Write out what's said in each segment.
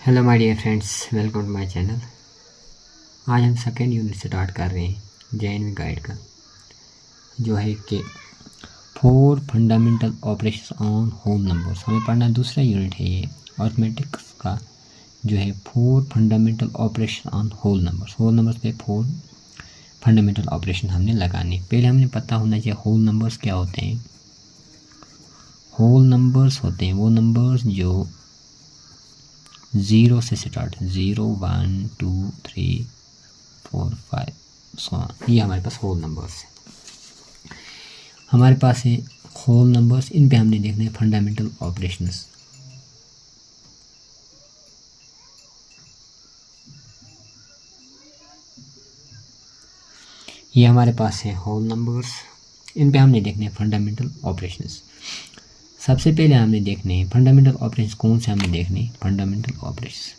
Hello my dear friends, welcome to my channel. आज हम second unit start कर रहे हैं जेएनवी गाइड का, जो है कि 4 fundamental operation on whole numbers. हमें पढ़ना दूसरा यूनिट है ये अर्थमेटिक्स का, जो है 4 fundamental operation on whole numbers. Whole numbers पे 4 फंडामेंटल ऑपरेशन हमने लगाने। पहले हमने पता होना चाहिए होल नंबर्स क्या होते हैं। होल नंबर्स होते हैं वो नंबर्स जो 0 से स्टार्ट, 0 1 2 3 4 5 सो ऑन, ये हमारे पास होल नंबर्स है। हमारे पास है होल नंबर्स, इन पे हमने देखना है फंडामेंटल ऑपरेशंस। ये हमारे पास है होल नंबर्स, इन पे हमने देखने हैं फंडामेंटल ऑपरेशंस। सबसे पहले हमने देखने हैं फंडामेंटल ऑपरेशंस। कौन से हमने देखने हैं फंडामेंटल ऑपरेशंस?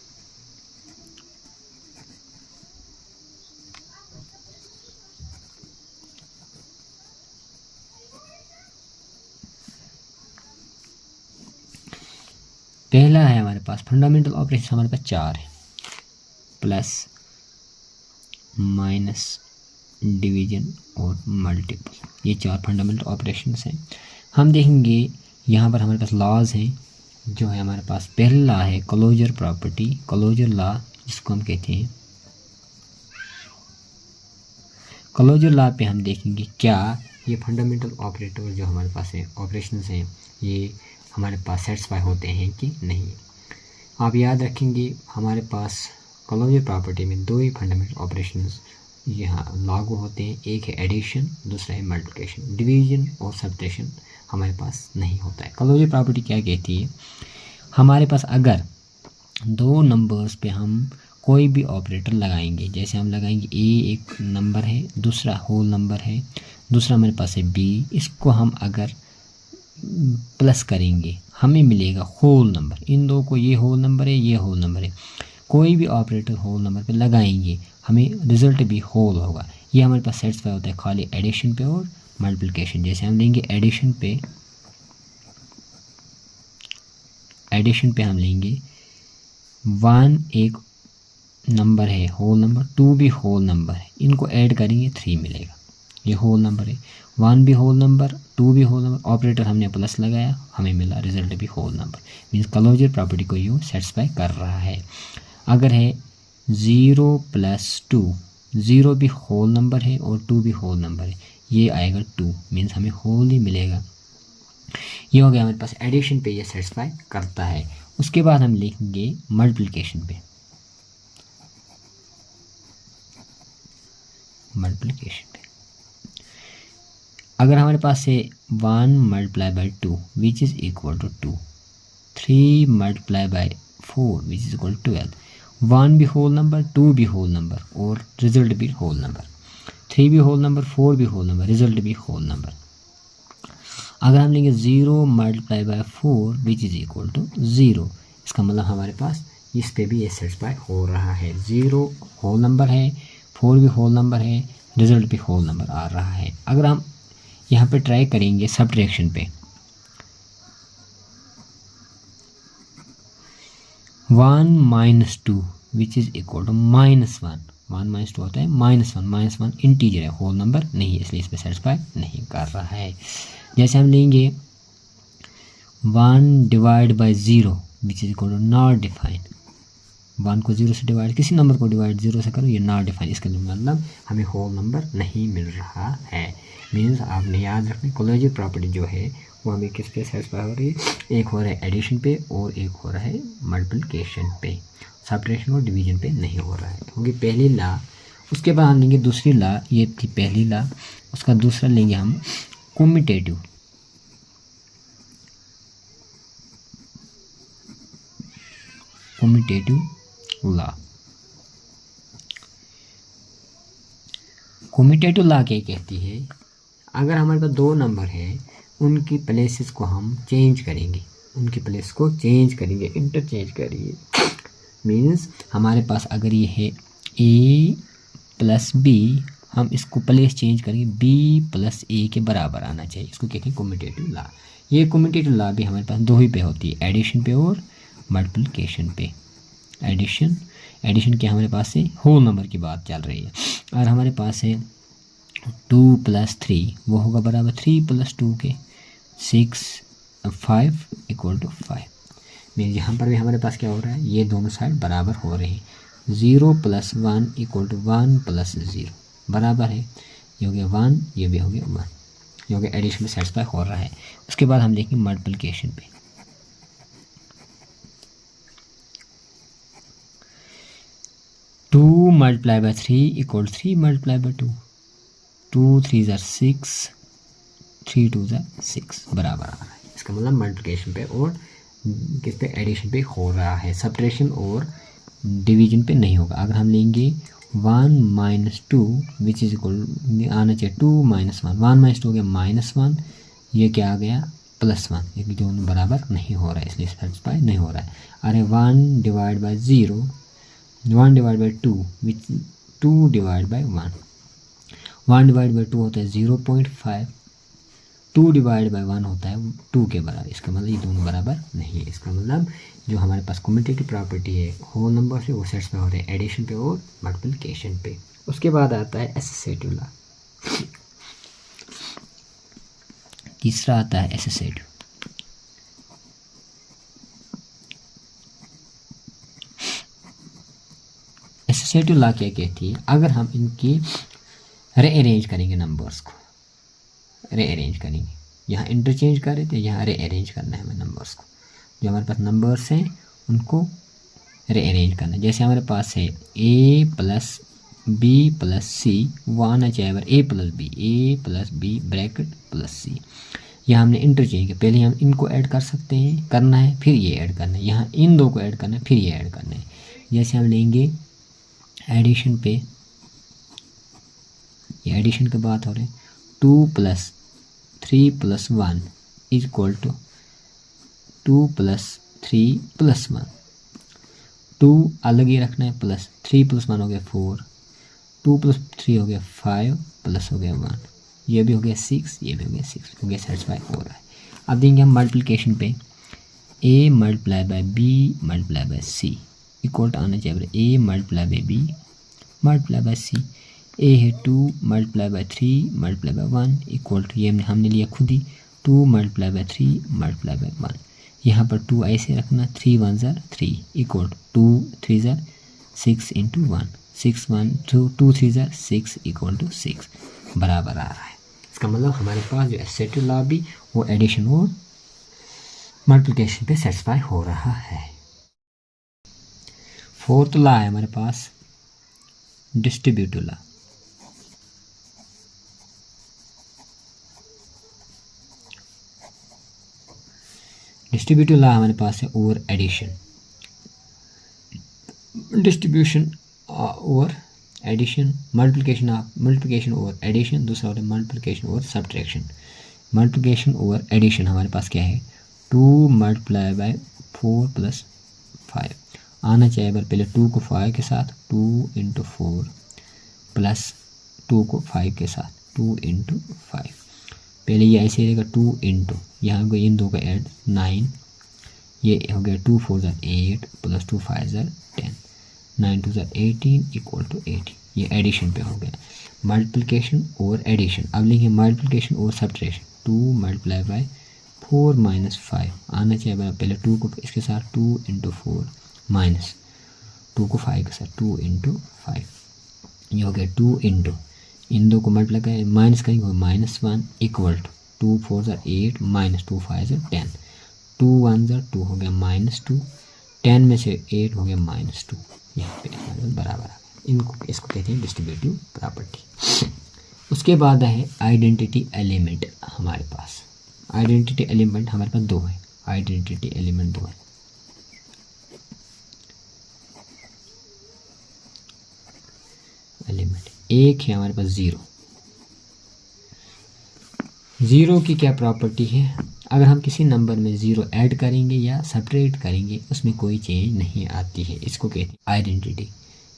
पहला है हमारे पास फंडामेंटल ऑपरेशन, हमारे पास 4 है, प्लस, माइनस, डिवीजन और मल्टीपल। ये 4 फंडामेंटल ऑपरेशंस हैं। हम देखेंगे यहाँ पर हमारे पास लॉज हैं, जो है हमारे पास पहला है क्लोजर प्रॉपर्टी, क्लोजर लॉ जिसको हम कहते हैं। क्लोजर लॉ पे हम देखेंगे क्या ये फंडामेंटल ऑपरेटर जो हमारे पास है ऑपरेशंस हैं, ये हमारे पास सेटिस्फाई होते हैं कि नहीं। आप याद रखेंगे हमारे पास क्लोजर प्रॉपर्टी में 2 ही फंडामेंटल ऑपरेशंस यहाँ लागू होते हैं। एक है एडिशन, दूसरा है मल्टीप्लिकेशन। डिवीजन और सब्ट्रैक्शन हमारे पास नहीं होता है। क्लोजर प्रॉपर्टी क्या कहती है? हमारे पास अगर 2 नंबर्स पे हम कोई भी ऑपरेटर लगाएंगे, जैसे हम लगाएंगे ए एक नंबर है, दूसरा होल नंबर है, दूसरा हमारे पास है बी, इसको हम अगर प्लस करेंगे हमें मिलेगा होल नंबर। इन दो को, ये होल नंबर है, ये होल नंबर है, कोई भी ऑपरेटर होल नंबर पे लगाएंगे हमें रिजल्ट भी होल होगा। ये हमारे पास सेटिस्फाई होता है खाली एडिशन पे और मल्टीप्लिकेशन। जैसे हम लेंगे एडिशन पे हम लेंगे 1 एक नंबर है होल नंबर, 2 भी होल नंबर है, इनको ऐड करेंगे 3 मिलेगा। ये होल नंबर है, 1 भी होल नंबर, 2 भी होल नंबर, ऑपरेटर हमने प्लस लगाया, हमें मिला रिजल्ट भी whole number. Means closure property को यूँ सेटिस्फाई कर रहा है। अगर है 0 + 2, 0 भी होल नंबर है और 2 भी होल नंबर है, ये आएगा 2, मीन्स हमें होल ही मिलेगा। ये हो गया हमारे पास एडिशन पे, ये सेटिस्फाई करता है। उसके बाद हम लिखेंगे मल्टीप्लिकेशन पे। अगर हमारे पास है 1 × 2 which is equal to 2, 3 × 4 which is equal to 12। 1 भी होल नंबर, 2 भी होल नंबर और रिजल्ट भी होल नंबर, 3 भी होल नंबर, 4 भी होल नंबर, रिजल्ट भी होल नंबर। अगर हम लेंगे 0 × 4 विच इज़ इक्वल टू 0, इसका मतलब हमारे पास इस पे भी ये सेटिस्फाई हो रहा है। 0 होल नंबर है, 4 भी होल नंबर है, रिजल्ट भी होल नंबर आ रहा है। अगर हम यहाँ पे ट्राई करेंगे सब्ट्रैक्शन पे, 1 - 2 विच इज़ इक्वल टू -1। 1 - 2 होता है -1, -1 इंटीजर है, होल नंबर नहीं है, इसलिए इस पर सेटिस्फाई नहीं कर रहा है। जैसे हम लेंगे 1 / 0 which is equal to not define. 1 को 0 से डिवाइड, किसी नंबर को डिवाइड 0 से करो, ये नॉट डिफाइन, इसका मतलब हमें होल नंबर नहीं मिल रहा है। मीन्स आपने याद रखना क्लोजर प्रॉपर्टी जो है वो हमें किस पे सेटिस्फाई हो रही है? एक हो रहा है एडिशन पे और एक हो रहा है मल्टीप्लिकेशन पे, सब्ट्रैक्शन और डिवीजन पे नहीं हो रहा है, क्योंकि पहली लॉ। उसके बाद हम लेंगे दूसरी लॉ, ये थी पहली लॉ, उसका दूसरा लेंगे हम कम्यूटेटिव। लॉ, कम्यूटेटिव लॉ क्या कहती है? अगर हमारे पास 2 नंबर हैं, उनकी प्लेसेस को हम चेंज करेंगे, इंटरचेंज करिए। मीन्स हमारे पास अगर ये है a + b, हम इसको प्लेस चेंज करेंगे, b + a के बराबर आना चाहिए, इसको कहते हैं कम्यूटेटिव लॉ। ये कम्यूटेटिव लॉ भी हमारे पास 2 ही पे होती है, एडिशन पे और मल्टीप्लिकेशन पे। एडिशन, एडिशन क्या हमारे पास है, होल नंबर की बात चल रही है। और हमारे पास है 2 + 3 वो होगा बराबर 3 + 2 के 6, 5 = 5। यहाँ पर भी हमारे पास क्या हो रहा है, ये दोनों साइड बराबर हो रहे हैं। 0 + 1 = 1 + 0 बराबर है, ये हो गया 1, ये भी हो गया 1, ये हो गया एडिशन में सेटिस्फाई हो रहा है। उसके बाद हम देखेंगे मल्टीप्लिकेशन पे। 2 × 3 = 3 × 2, 2 3 = 6, 3 2 = 6 बराबर आ रहा है। इसका मतलब मल्टीप्लिकेशन पे और किस पे, एडिशन पे हो रहा है, सब्ट्रैक्शन और डिवीजन पे नहीं होगा। अगर हम लेंगे 1 - 2 विच इज इक्वल आना चाहिए 2 - 1, 1 - 2 हो गया -1, ये क्या आ गया +1, ये दोनों बराबर नहीं हो रहा है, इसलिए सेटिस्फाई नहीं हो रहा है। अरे 1 / 0, 1 / 2 विच 2 / 1, 1 / 2 होता है 0.5, 2 / 1 होता है 2 के बराबर। इसका मतलब ये दोनों बराबर नहीं है। इसका मतलब जो हमारे पास कम्यूटेटिव प्रॉपर्टी है होल नंबर से वो सेटिस्फाई हो रहे हैं एडिशन पे और मल्टीप्लिकेशन पे। उसके बाद आता है एसोसिएटिव लॉ, तीसरा आता है एसोसिएटिव। एसोसिएटिव लॉ क्या कहती है, अगर हम इनकी रीअरेंज करेंगे, नंबर्स को रीअरेंज करेंगे, यहाँ इंटरचेंज कर रहे थे, यहाँ रीअरेंज करना है हमें नंबर्स को, जो हमारे पास नंबर्स हैं उनको रीअरेंज करना है। जैसे हमारे पास है a + b + c, वो आना चाहिए a + b, a + b bracket +c। यहाँ हमने इंटरचेंज किया, पहले हम इनको ऐड कर सकते हैं, करना है, फिर ये ऐड करना है, यहाँ इन दो को ऐड करना है, फिर ये ऐड करना है। जैसे हम लेंगे एडिशन पे, ये एडिशन की बात हो रही है, 2 + 3 + 1 = 2 + 3 + 1, 2 अलग ही रखना है, प्लस 3 + 1 हो गया 4, 2 + 3 हो गया 5, प्लस हो गया 1, ये भी हो गया 6, ये भी हो गया 6, हो गया सेटिस्फाई हो रहा है। अब देंगे हम मल्टीप्लिकेशन पे, a × b × c इक्वल आना चाहिए a × b × c। a है 2 × 3 × 1 इक्वल टू, ये हमने लिया खुद ही 2 × 3 × 1। यहाँ पर 2 ऐसे रखना, 3 × 1 = 3 इक्वल 2 3 = 6 × 1, 6 1 2 3 = 6 इक्वल टू 6 बराबर आ रहा है। इसका मतलब हमारे पास जो एसोसिएटिव लॉ भी वो एडिशन और मल्टीप्लिकेशन पे सेटिस्फाई हो रहा है। फोर्थ लॉ है हमारे पास डिस्ट्रीब्यूटिव लॉ। डिस्ट्रीब्यूटिव लॉ हमारे पास है over addition, distribution over addition, multiplication over addition, दूसरा होता है multiplication over subtraction. Multiplication over addition हमारे पास क्या है, 2 × 4 + 5 आना चाहिए, पहले 2 को 5 के साथ 2 × 4 प्लस 2 को 5 के साथ 2 × 5, पहले ये ऐसे रहेगा 2 × यहाँ को इन दो का ऐड 9, ये हो गया 2 4 = 8 प्लस 2 5 = 10, 9 2 = 18 इक्वल टू 80, ये एडिशन पे हो गया। मल्टीप्लिकेशन और एडिशन, अब लिखेंगे मल्टीप्लिकेशन और सब्ट्रैक्शन, 2 × 4 - 5 आना चाहिए, पहले 2 को इसके साथ 2 × 4 माइनस 2 को 5 के साथ 2 × 5, ये हो गया 2 × इन दो को मल्टीप्लाई करें माइनस करेंगे -1 इक्वल टू 2 4 = 8 माइनस 2 5 = 10, 2 1 = 2 हो गया -2, 10 में से 8 हो गया -2, यहाँ पे बराबर आ गया। इनको इसको कहते हैं डिस्ट्रीब्यूटिव प्रॉपर्टी। उसके बाद है आइडेंटिटी एलिमेंट हमारे पास। आइडेंटिटी एलिमेंट हमारे पास दो है, आइडेंटिटी एलिमेंट दो है। एलिमेंट एक है हमारे पास ज़ीरो की क्या प्रॉपर्टी है, अगर हम किसी नंबर में ज़ीरो ऐड करेंगे या सब्ट्रैक्ट करेंगे उसमें कोई चेंज नहीं आती है, इसको कहते हैं आइडेंटिटी।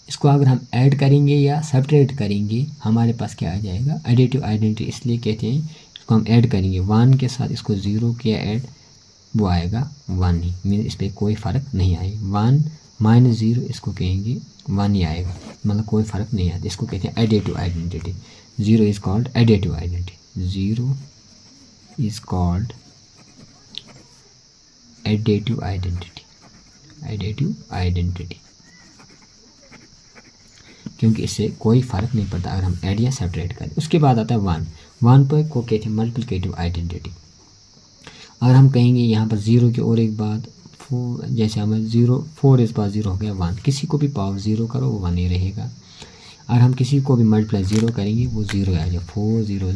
इसको अगर हम ऐड करेंगे या सब्ट्रैक्ट करेंगे हमारे पास क्या आ जाएगा, एडिटिव आइडेंटिटी। इसलिए कहते हैं इसको हम ऐड करेंगे 1 के साथ, इसको 0 किया ऐड, वो आएगा 1 ही, मीन इस पर कोई फ़र्क नहीं आएगा। 1 -0 इसको कहेंगे 1 ही आएगा, मतलब कोई फ़र्क नहीं आता। इसको कहते हैं additive identity. 0 is called additive identity. 0 is called additive identity. Additive identity क्योंकि इससे कोई फ़र्क नहीं पड़ता अगर हम ऐड या सब्ट्रैक्ट करें। उसके बाद आता है 1। 1 पर को कहते हैं मल्टीप्लिकेटिव आइडेंटिटी। अगर हम कहेंगे यहाँ पर 0 की और एक बात 4, जैसे हमें 0 4 इस बार 0 हो गया 1, किसी को भी पावर 0 करो वो 1 ही रहेगा। अगर हम किसी को भी मल्टीप्लाई 0 करेंगे वो 0 आ जाएगा। 4 0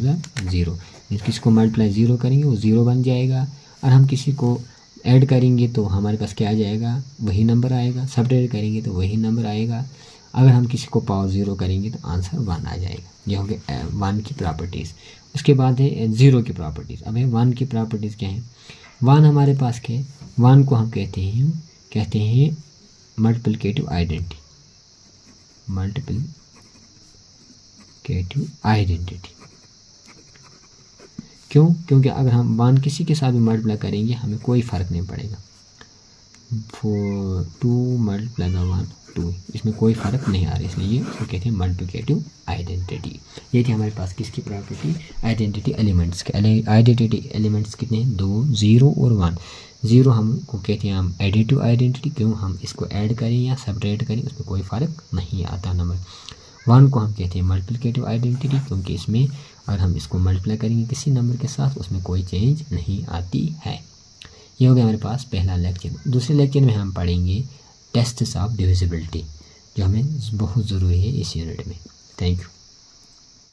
0। किसी को मल्टीप्लाई 0 करेंगे वो 0 बन जाएगा। और हम किसी को ऐड करेंगे तो हमारे पास क्या आ जाएगा, वही नंबर आएगा। सब्ट्रैक्ट करेंगे तो वही नंबर आएगा। अगर हम किसी को पावर 0 करेंगे तो आंसर 1 आ जाएगा। ये हो गया 1 की प्रॉपर्टीज़। उसके बाद है 0 की प्रॉपर्टीज़। अब है 1 की प्रॉपर्टीज़ क्या है। 1 हमारे पास क्या है, 1 को हम कहते हैं मल्टीप्लिकेटिव आइडेंटिटी। मल्टीप्लिकेटिव आइडेंटिटी क्यों? क्योंकि अगर हम 1 किसी के साथ भी मल्टीप्लाई करेंगे हमें कोई फ़र्क नहीं पड़ेगा। 2 मल्टीप्लाई बाय 1 2, इसमें कोई फ़र्क नहीं आ रहा, इसलिए ये इसको कहते हैं मल्टीप्लिकेटिव आइडेंटिटी। ये थी हमारे पास किसकी प्रॉपर्टी, आइडेंटिटी एलिमेंट्स के। आइडेंटिटी एलिमेंट्स कितने हैं, 2 0 और 1। 0 हमको कहते हैं हम एडिटिव आइडेंटिटी, क्यों, हम इसको ऐड करें या सब्ट्रैक्ट करें उसमें कोई फ़र्क नहीं आता नंबर। 1 को हम कहते हैं मल्टीप्लिकेटिव आइडेंटिटी, क्योंकि इसमें अगर हम इसको मल्टीप्लाई करेंगे किसी नंबर के साथ उसमें कोई चेंज नहीं आती है। ये हो गया हमारे पास पहला लेक्चर। दूसरे लेक्चर में हम पढ़ेंगे टेस्ट्स ऑफ डिविजिबिलिटी, जो हमें बहुत ज़रूरी है इस यूनिट में। Thank you.